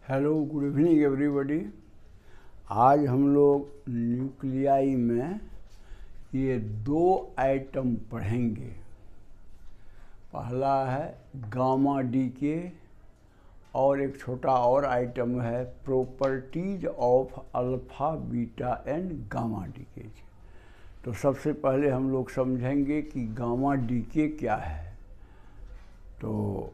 Hello, good evening everybody. आज हम लोग न्यूक्लियाई में ये दो आइटम पढ़ेंगे। पहला है गामा डीके और एक छोटा और आइटम है properties of alpha beta and gamma decay. तो सबसे पहले हम लोग समझेंगे कि गामा डीके क्या है। तो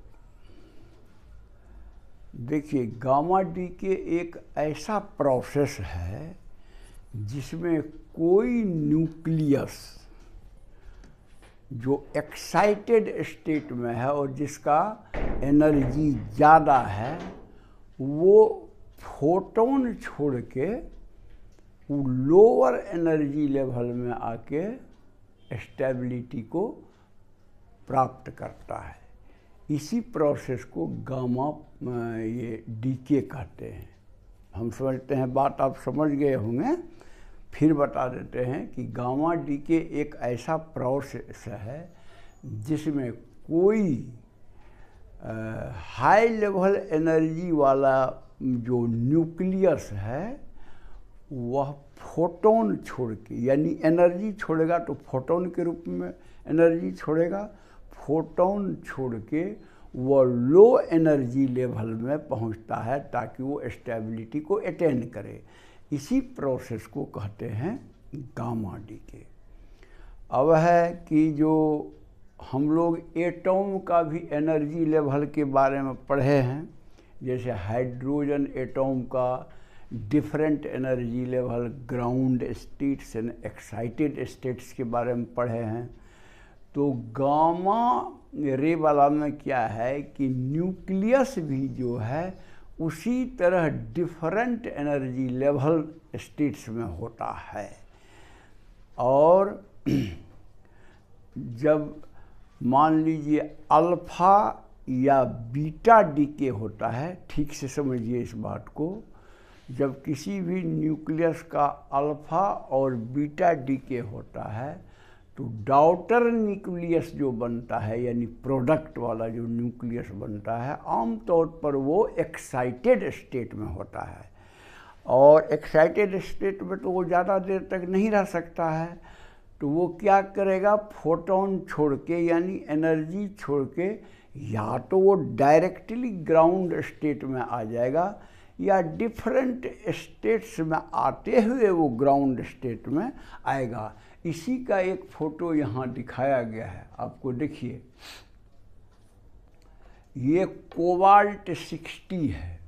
देखिए, गामा डीके एक ऐसा प्रोसेस है जिसमें कोई न्यूक्लियस जो एक्साइटेड स्टेट में है और जिसका एनर्जी ज़्यादा है, वो फोटोन छोड़ के वो लोअर एनर्जी लेवल में आके स्टेबिलिटी को प्राप्त करता है। इसी प्रोसेस को गामा ये डीके कहते हैं। हम समझते हैं, बात आप समझ गए होंगे, फिर बता देते हैं कि गामा डीके एक ऐसा प्रोसेस है जिसमें कोई हाई लेवल एनर्जी वाला जो न्यूक्लियस है वह फोटोन छोड़ के, यानी एनर्जी छोड़ेगा तो फोटोन के रूप में एनर्जी छोड़ेगा, फोटोन छोड़ के वो लो एनर्जी लेवल में पहुंचता है ताकि वो स्टेबिलिटी को अटेन करे। इसी प्रोसेस को कहते हैं गामा डीके। अब है कि जो हम लोग एटॉम का भी एनर्जी लेवल के बारे में पढ़े हैं, जैसे हाइड्रोजन एटॉम का different energy level, ground states and excited states के बारे में पढ़े हैं। तो गामा रे वाला में क्या है कि न्यूक्लियस भी जो है उसी तरह डिफरेंट एनर्जी लेवल स्टेट्स में होता है। और जब मान लीजिए अल्फा या बीटा डीके होता है, ठीक से समझिए इस बात को, जब किसी भी न्यूक्लियस का अल्फा और बीटा डीके होता है तो डॉटर न्यूक्लियस जो बनता है, यानी प्रोडक्ट वाला जो न्यूक्लियस बनता है, आमतौर पर वो एक्साइटेड स्टेट में होता है। और एक्साइटेड स्टेट में तो वो ज़्यादा देर तक नहीं रह सकता है, तो वो क्या करेगा, फोटोन छोड़ के यानी एनर्जी छोड़ के या तो वो डायरेक्टली ग्राउंड स्टेट में आ जाएगा या डिफरेंट स्टेट्स में आते हुए वो ग्राउंड स्टेट में आएगा। इसी का एक फोटो यहाँ दिखाया गया है, आपको देखिए। ये कोबाल्ट 60 है।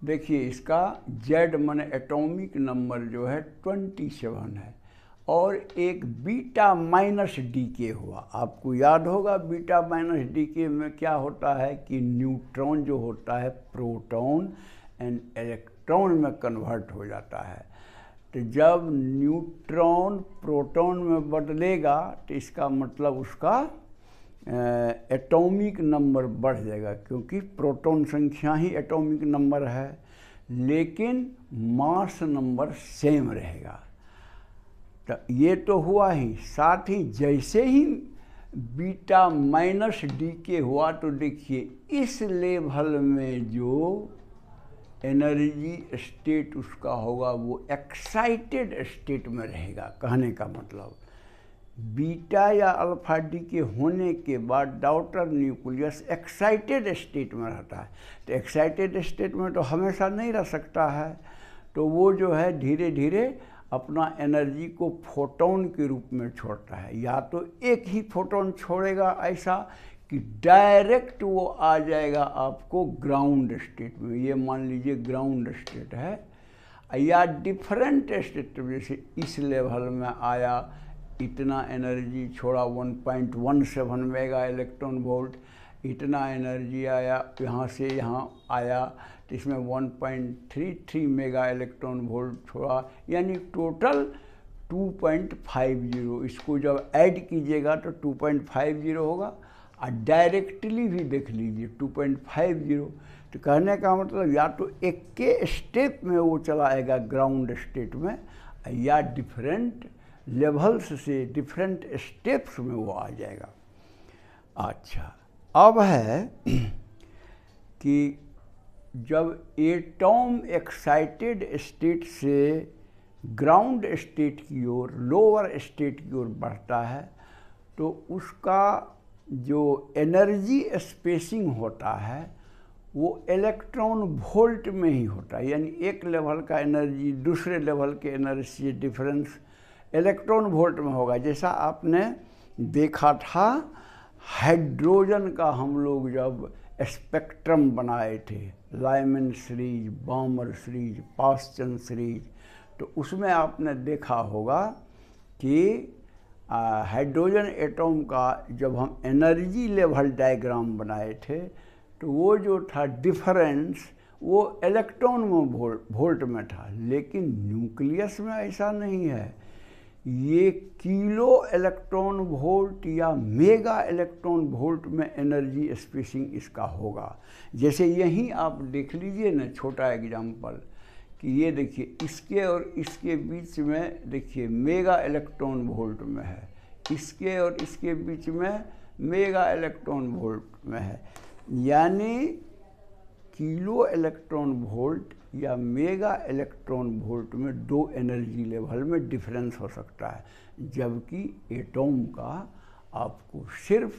देखिए, इसका जेड माने एटॉमिक नंबर जो है 27 है और एक बीटा माइनस डीके हुआ। आपको याद होगा बीटा माइनस डीके में क्या होता है कि न्यूट्रॉन जो होता है प्रोटॉन एंड इलेक्ट्रॉन में कन्वर्ट हो जाता है। तो जब न्यूट्रॉन प्रोटॉन में बदलेगा तो इसका मतलब उसका एटॉमिक नंबर बढ़ जाएगा, क्योंकि प्रोटॉन संख्या ही एटॉमिक नंबर है, लेकिन मास नंबर सेम रहेगा। तो ये तो हुआ ही, साथ ही जैसे ही बीटा माइनस डीके हुआ तो देखिए इस लेवल में जो एनर्जी स्टेट उसका होगा वो एक्साइटेड स्टेट में रहेगा। कहने का मतलब बीटा या अल्फा डीके होने के बाद डॉटर न्यूक्लियस एक्साइटेड स्टेट में रहता है। तो एक्साइटेड स्टेट में तो हमेशा नहीं रह सकता है, तो वो जो है धीरे धीरे अपना एनर्जी को फोटोन के रूप में छोड़ता है। या तो एक ही फोटोन छोड़ेगा ऐसा कि डायरेक्ट वो आ जाएगा आपको ग्राउंड स्टेट में, ये मान लीजिए ग्राउंड स्टेट है, या डिफरेंट स्टेट, जैसे इस लेवल में आया, इतना एनर्जी छोड़ा 1.17 मेगा इलेक्ट्रॉन वोल्ट, इतना एनर्जी आया यहाँ से यहाँ आया तो इसमें 1.33 मेगा इलेक्ट्रॉन वोल्ट छोड़ा, यानी टोटल 2.50। इसको जब ऐड कीजिएगा तो 2.50 होगा, और डायरेक्टली भी देख लीजिए 2.50। तो कहने का मतलब या तो एक के स्टेप में वो चला आएगा ग्राउंड स्टेट में, या डिफरेंट लेवल्स से डिफरेंट स्टेप्स में वो आ जाएगा। अच्छा, अब है कि जब एटॉम एक्साइटेड स्टेट से ग्राउंड स्टेट की ओर, लोअर स्टेट की ओर बढ़ता है तो उसका जो एनर्जी स्पेसिंग होता है वो इलेक्ट्रॉन वोल्ट में ही होता है। यानी एक लेवल का एनर्जी दूसरे लेवल के एनर्जी से डिफरेंस इलेक्ट्रॉन वोल्ट में होगा। जैसा आपने देखा था हाइड्रोजन का, हम लोग जब स्पेक्ट्रम बनाए थे, Lyman series, Balmer series, Paschen series, तो उसमें आपने देखा होगा कि हाइड्रोजन एटॉम का जब हम एनर्जी लेवल डायग्राम बनाए थे तो वो जो था डिफरेंस वो इलेक्ट्रॉन में वोल्ट में था। लेकिन न्यूक्लियस में ऐसा नहीं है, ये किलो इलेक्ट्रॉन वोल्ट या मेगा इलेक्ट्रॉन वोल्ट में एनर्जी स्पेसिंग इसका होगा। जैसे यहीं आप देख लीजिए ना, छोटा एग्जांपल कि ये देखिए इसके और इसके बीच में देखिए मेगा इलेक्ट्रॉन वोल्ट में है, इसके और इसके बीच में मेगा इलेक्ट्रॉन वोल्ट में है। यानी किलो इलेक्ट्रॉन वोल्ट या मेगा इलेक्ट्रॉन वोल्ट में दो एनर्जी लेवल में डिफरेंस हो सकता है, जबकि एटॉम का आपको सिर्फ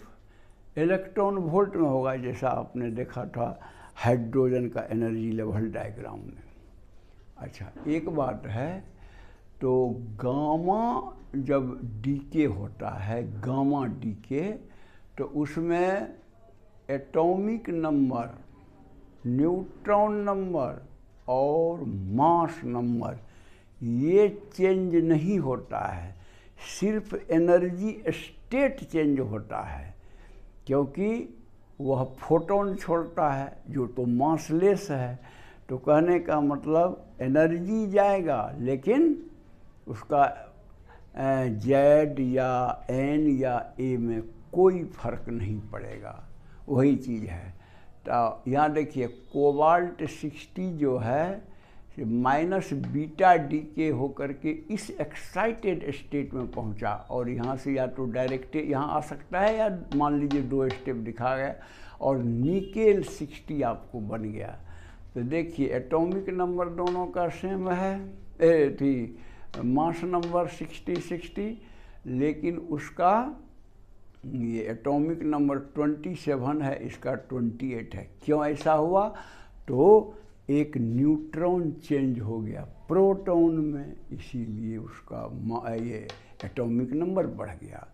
इलेक्ट्रॉन वोल्ट में होगा, जैसा आपने देखा था हाइड्रोजन का एनर्जी लेवल डायग्राम में। अच्छा, एक बात है, तो गामा जब डीके होता है, गामा डीके, तो उसमें एटॉमिक नंबर, न्यूट्रॉन नंबर और मास नंबर ये चेंज नहीं होता है, सिर्फ एनर्जी स्टेट चेंज होता है, क्योंकि वह फोटोन छोड़ता है जो तो मासलेस है। तो कहने का मतलब एनर्जी जाएगा लेकिन उसका जेड या एन या ए में कोई फर्क नहीं पड़ेगा, वही चीज़ है। तो यहाँ देखिए कोबाल्ट 60 जो है माइनस बीटा डी के होकर के इस एक्साइटेड स्टेट में पहुँचा, और यहाँ से या तो डायरेक्ट यहाँ आ सकता है या मान लीजिए 2 स्टेप दिखा गया और निकेल 60 आपको बन गया। तो देखिए एटॉमिक नंबर दोनों का सेम है, मास नंबर 60, लेकिन उसका ये एटॉमिक नंबर 27 है, इसका 28 है। क्यों ऐसा हुआ? तो एक न्यूट्रॉन चेंज हो गया प्रोटॉन में, इसीलिए उसका ये एटॉमिक नंबर बढ़ गया।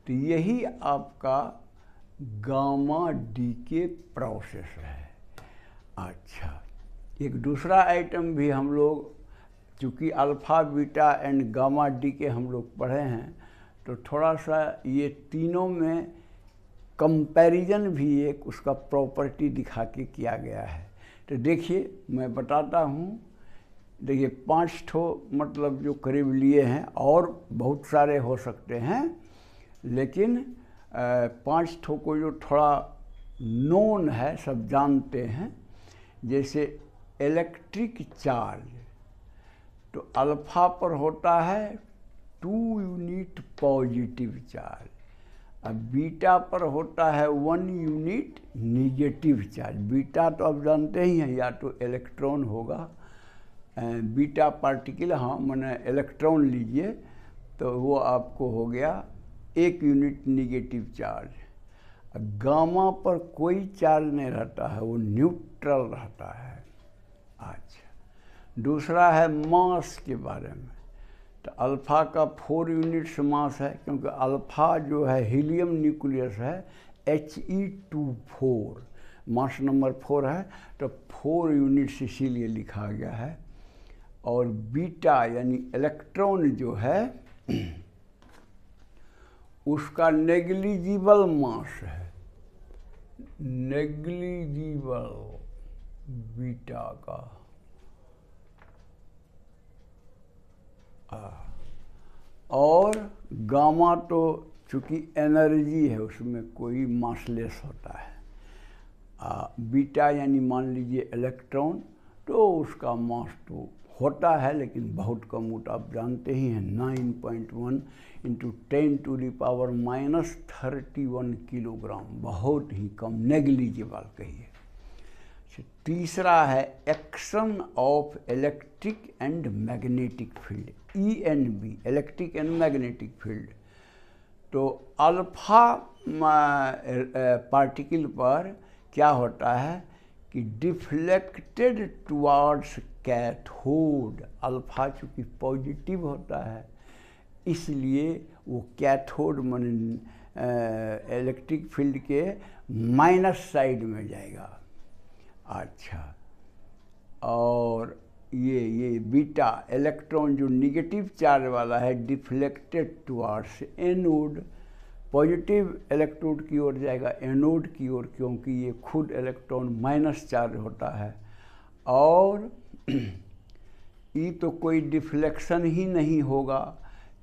तो यही आपका गामा डीके प्रोसेस है। अच्छा, एक दूसरा आइटम भी हम लोग, चूँकि alpha beta and gamma decay हम लोग पढ़े हैं, तो थोड़ा सा ये तीनों में कंपैरिजन भी एक उसका प्रॉपर्टी दिखा के किया गया है। तो देखिए मैं बताता हूँ, देखिए 5 ठो मतलब जो करीब लिए हैं, और बहुत सारे हो सकते हैं, लेकिन 5 ठो को जो थोड़ा नोन है, सब जानते हैं। जैसे इलेक्ट्रिक चार्ज, तो अल्फ़ा पर होता है 2 यूनिट पॉजिटिव चार्ज, अब बीटा पर होता है 1 यूनिट निगेटिव चार्ज। बीटा तो आप जानते ही हैं, या तो इलेक्ट्रॉन होगा, बीटा पार्टिकल, हाँ मैंने इलेक्ट्रॉन लीजिए तो वो आपको हो गया 1 यूनिट निगेटिव चार्ज। गामा पर कोई चार्ज नहीं रहता है, वो न्यूट्रल रहता है। अच्छा, दूसरा है मास के बारे में, तो अल्फ़ा का 4 यूनिट्स मास है, क्योंकि अल्फ़ा जो है हीलियम न्यूक्लियस है, He2 मास नंबर 4 है, तो 4 यूनिट्स इसीलिए लिखा गया है। और बीटा यानी इलेक्ट्रॉन जो है उसका नेग्लिजिबल मास है, नेग्लिजिबल बीटा का। और गामा तो चूँकि एनर्जी है, उसमें कोई मासलेस होता है। बीटा यानी मान लीजिए इलेक्ट्रॉन, तो उसका मास तो होता है लेकिन बहुत कम होता, आप जानते ही हैं 9.1 × 10⁻⁻31 किलोग्राम, बहुत ही कम, नेग्लिजिबल कहिए। तीसरा है action of electric and magnetic field, ENB, electric and magnetic field. तो अल्फा पार्टिकल पर क्या होता है कि डिफ्लेक्टेड टुवार्ड्स कैथोड, अल्फा चूँकि पॉजिटिव होता है इसलिए वो कैथोड मन इलेक्ट्रिक फील्ड के माइनस साइड में जाएगा। अच्छा, और ये बीटा इलेक्ट्रॉन जो निगेटिव चार्ज वाला है deflected towards anode, positive electrode की ओर जाएगा एनोड की ओर, क्योंकि ये खुद इलेक्ट्रॉन माइनस चार्ज होता है। और ये तो कोई डिफ्लेक्शन ही नहीं होगा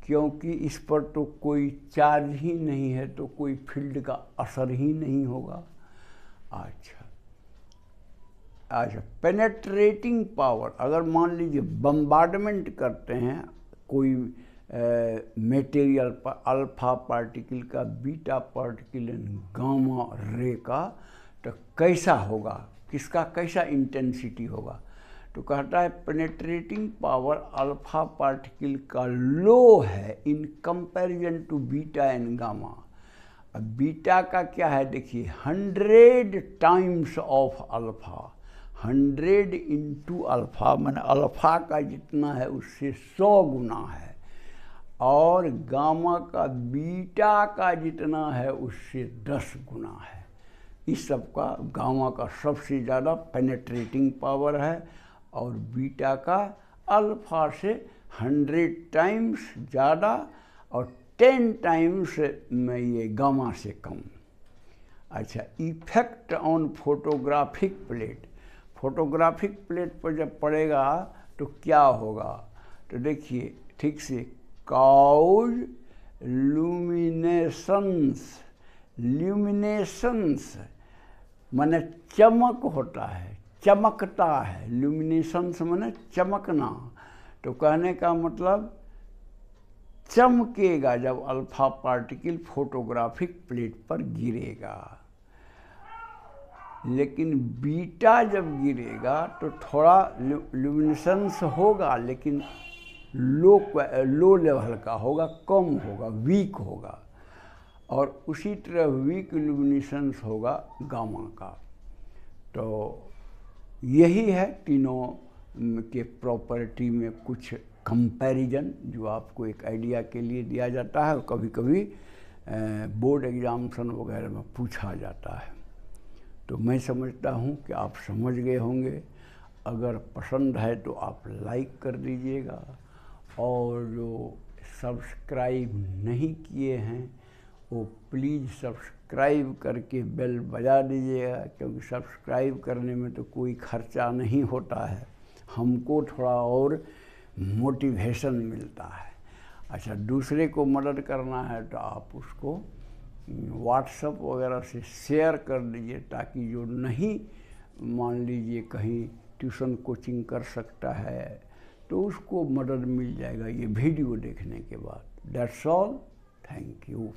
क्योंकि इस पर तो कोई चार्ज ही नहीं है, तो कोई फील्ड का असर ही नहीं होगा। अच्छा, पेनेट्रेटिंग पावर, अगर मान लीजिए बम्बार्डमेंट करते हैं कोई मटेरियल पर, अल्फा पार्टिकल का, बीटा पार्टिकल, गामा रे का, तो कैसा होगा, किसका कैसा इंटेंसिटी होगा। तो कहता है पेनेट्रेटिंग पावर अल्फा पार्टिकल का लो है in comparison to beta and gamma. अब बीटा का क्या है देखिए, 100 times of alpha, 100 into alpha, मैंने अल्फा का जितना है उससे 100 गुना है, और गामा का बीटा का जितना है उससे 10 गुना है। इस सब का गामा का सबसे ज़्यादा पेनेट्रेटिंग पावर है और बीटा का अल्फा से 100 टाइम्स ज़्यादा और 10 टाइम्स में ये गामा से कम। अच्छा, effect on photographic plate, photographic plate पर जब पड़ेगा तो क्या होगा, तो देखिए ठीक से, काउज ल्यूमिनेशंस माने चमक होता है, चमकता है, ल्यूमिनेशंस माने चमकना। तो कहने का मतलब चमकेगा जब अल्फा पार्टिकल फोटोग्राफिक प्लेट पर गिरेगा। लेकिन बीटा जब गिरेगा तो थोड़ा ल्यूमिनेशंस होगा, लेकिन लो लेवल का होगा, कम होगा, वीक होगा। और उसी तरह वीक ल्यूमिनेशंस होगा गामा का। तो यही है तीनों के प्रॉपर्टी में कुछ कंपैरिजन जो आपको एक आइडिया के लिए दिया जाता है और कभी कभी बोर्ड एग्जामिनेशन वगैरह में पूछा जाता है। तो मैं समझता हूँ कि आप समझ गए होंगे। अगर पसंद है तो आप लाइक कर दीजिएगा, और जो सब्सक्राइब नहीं किए हैं वो प्लीज़ सब्सक्राइब करके बेल बजा दीजिएगा, क्योंकि सब्सक्राइब करने में तो कोई खर्चा नहीं होता है, हमको थोड़ा और मोटिवेशन मिलता है। अच्छा, दूसरे को मदद करना है तो आप उसको व्हाट्सएप वगैरह से शेयर कर दीजिए, ताकि जो नहीं मान लीजिए कहीं ट्यूशन कोचिंग कर सकता है तो उसको मदद मिल जाएगा ये वीडियो देखने के बाद। That's all, thank you.